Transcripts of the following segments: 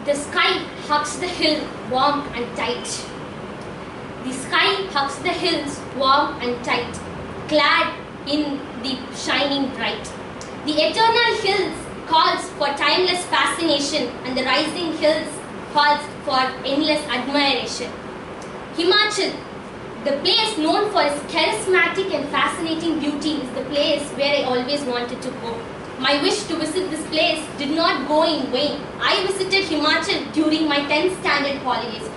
The sky hugs the hill warm and tight. The sky hugs the hills warm and tight, clad in the shining bright. The eternal hills calls for timeless fascination, and the rising hills calls for endless admiration. Himachal, the place known for its charismatic and fascinating beauty, is the place where I always wanted to go. My wish to visit this place did not go in vain. I visited Himachal during my 10th standard holidays.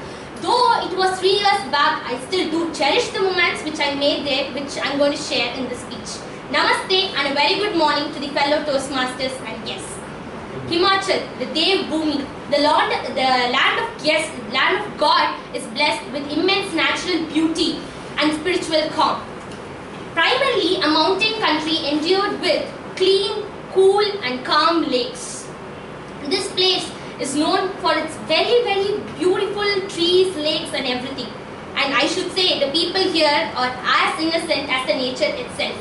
Though it was 3 years back, I still do cherish the moments which I made there, which I am going to share in this speech. Namaste and a very good morning to the fellow Toastmasters and guests. Himachal, the Dev Bhumi, the land of God, is blessed with immense natural beauty and spiritual calm. Primarily a mountain country endued with clean, cool and calm lakes. This place is known for its very, very beautiful trees, lakes and everything. And I should say the people here are as innocent as the nature itself.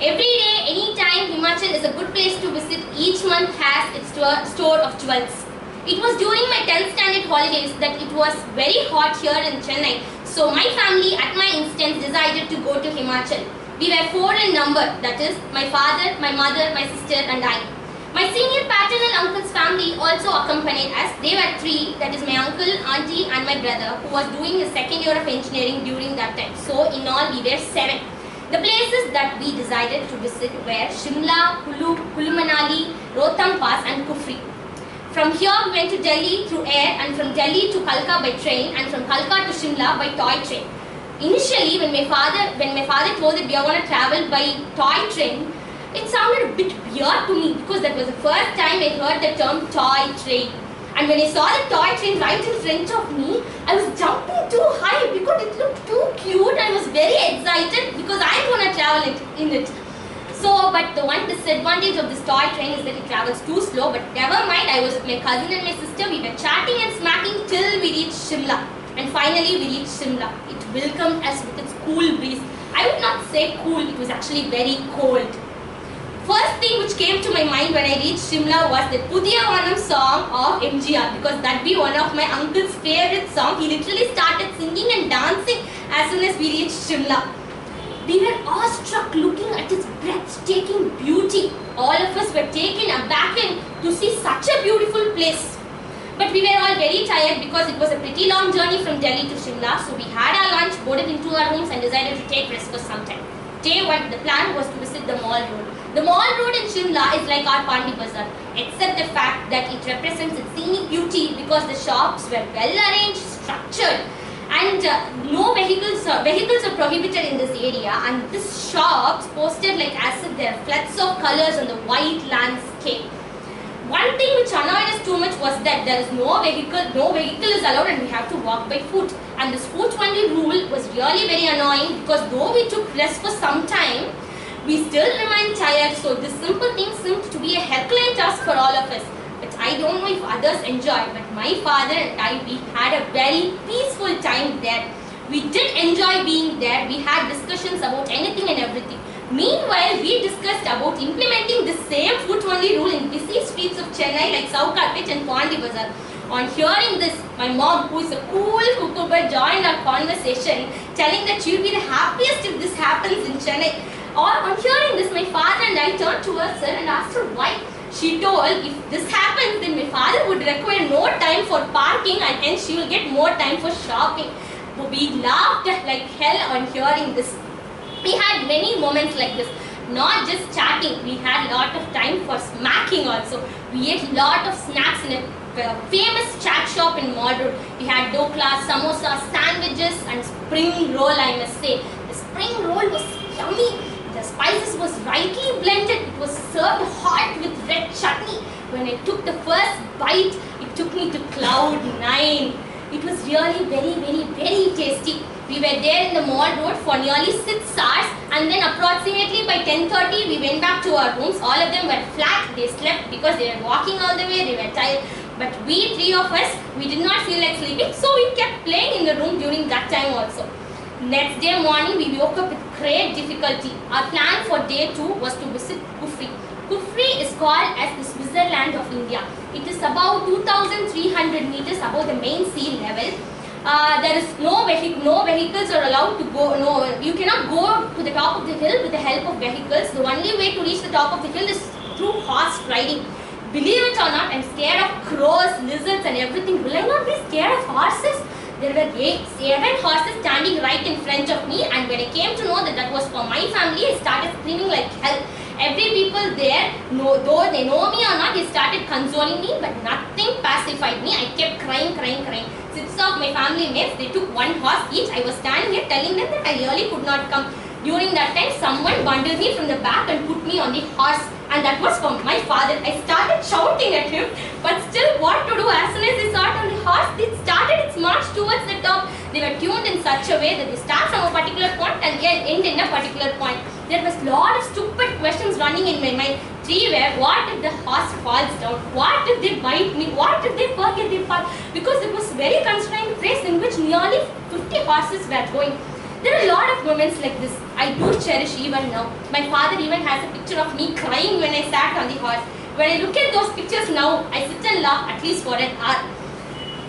Every day, anytime, Himachal is a good place to visit. Each month has its store of jewels. It was during my 10th standard holidays that it was very hot here in Chennai. So my family, at my instance, decided to go to Himachal. We were 4 in number, that is, my father, my mother, my sister and I. My senior paternal uncle's family also accompanied us. They were 3, that is my uncle, auntie and my brother, who was doing his 2nd year of engineering during that time. So in all we were 7. The places that we decided to visit were Shimla, Kulu Manali, Rohtang Pass and Kufri. From here we went to Delhi through air, and from Delhi to Kalka by train, and from Kalka to Shimla by toy train. Initially when my father told that we are going to travel by toy train, it sounded a bit weird to me because that was the first time I heard the term toy train. And when I saw the toy train right in front of me, I was jumping too high because it looked too cute. I was very excited because I'm going to travel in it. So, but the one disadvantage of this toy train is that it travels too slow. But never mind, I was with my cousin and my sister. We were chatting and smacking till we reached Shimla. And finally we reached Shimla. It welcomed us with its cool breeze. I would not say cool, it was actually very cold. First thing which came to my mind when I reached Shimla was the Pudhiya Vanam song of MGR, because that be one of my uncle's favorite songs. He literally started singing and dancing as soon as we reached Shimla. We were awestruck looking at its breathtaking beauty. All of us were taken aback to see such a beautiful place. But we were all very tired because it was a pretty long journey from Delhi to Shimla. So we had our lunch, boarded into our rooms and decided to take rest for some time. Day 1, the plan was to visit the Mall Road. The Mall Road in Shimla is like our Pandi Bazaar, except the fact that it represents its scenic beauty because the shops were well arranged, structured, and no vehicles are prohibited in this area, and these shops posted like as if there are floods of colors on the white landscape. One thing which annoyed us too much was that there is no vehicle is allowed and we have to walk by foot. And this foot only rule was really very annoying because though we took rest for some time, we still remained tired. So this simple thing seemed to be a Herculean task for all of us. But I don't know if others enjoyed, but my father and I, we had a very peaceful time there. We did enjoy being there. We had discussions about anything and everything. Meanwhile, we discussed about implementing the same foot-only rule in busy streets of Chennai like South Carpet and Pandi Bazaar. On hearing this, my mom, who is a cool cucumber, joined our conversation, telling that she would be the happiest if this happens in Chennai. On hearing this, my father and I turned towards her and asked her why. She told if this happens, then my father would require no time for parking and hence she will get more time for shopping. We laughed like hell on hearing this. We had many moments like this, not just chatting, we had lot of time for smacking also. We ate lot of snacks in a famous chat shop in Mall Road. We had dokla, samosa, sandwiches and spring roll, I must say. The spring roll was yummy. The spices was rightly blended. It was served hot with red chutney. When I took the first bite, it took me to cloud 9. It was really very tasty. We were there in the Mall Road for nearly 6 hours and then approximately by 10:30 we went back to our rooms. All of them were flat. They slept because they were walking all the way. They were tired. But we 3 of us, we did not feel like sleeping. So we kept playing in the room during that time also. Next day morning we woke up with great difficulty. Our plan for day 2 was to visit Kufri. Kufri is called as the Switzerland Switzerland of India. It is about 2,300 meters above the main sea level. There is no vehicles are allowed to go. No, you cannot go to the top of the hill with the help of vehicles. The only way to reach the top of the hill is through horse riding. Believe it or not, I'm scared of crows, lizards and everything. Will I not be scared of horses? There were 7 horses standing right in front of me, and when I came to know that that was for my family, I started screaming like hell. Every people there, though they know me or not, they started consoling me, but nothing pacified me. I kept crying. 6 of my family mates, they took 1 horse each. I was standing here telling them that I really could not come. During that time, someone bundled me from the back and put me on the horse, and that was from my father. I started shouting at him, but still what to do? As soon as I sat on the horse, it started its march towards the top. They were tuned in such a way that they start from a particular point and end in a particular point. There was a lot of stupid questions running in my mind. 3 were, what if the horse falls down? What if they bite me? What if they forget their path? Because it was a very constrained place in which nearly 50 horses were going. There are a lot of moments like this I do cherish even now. My father even has a picture of me crying when I sat on the horse. When I look at those pictures now, I sit and laugh at least for an hour.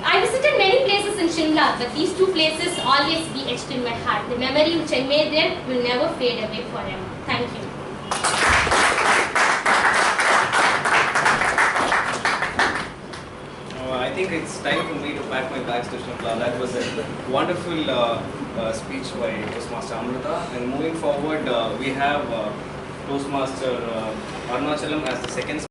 I visited many places in Shimla, but these 2 places always be etched in my heart. The memory which I made there will never fade away forever. Thank you. I think it's time for me to pack my bags to Shimla. That was a wonderful speech by Toastmaster Amrita. And moving forward, we have Toastmaster Arunachalam as the second speaker.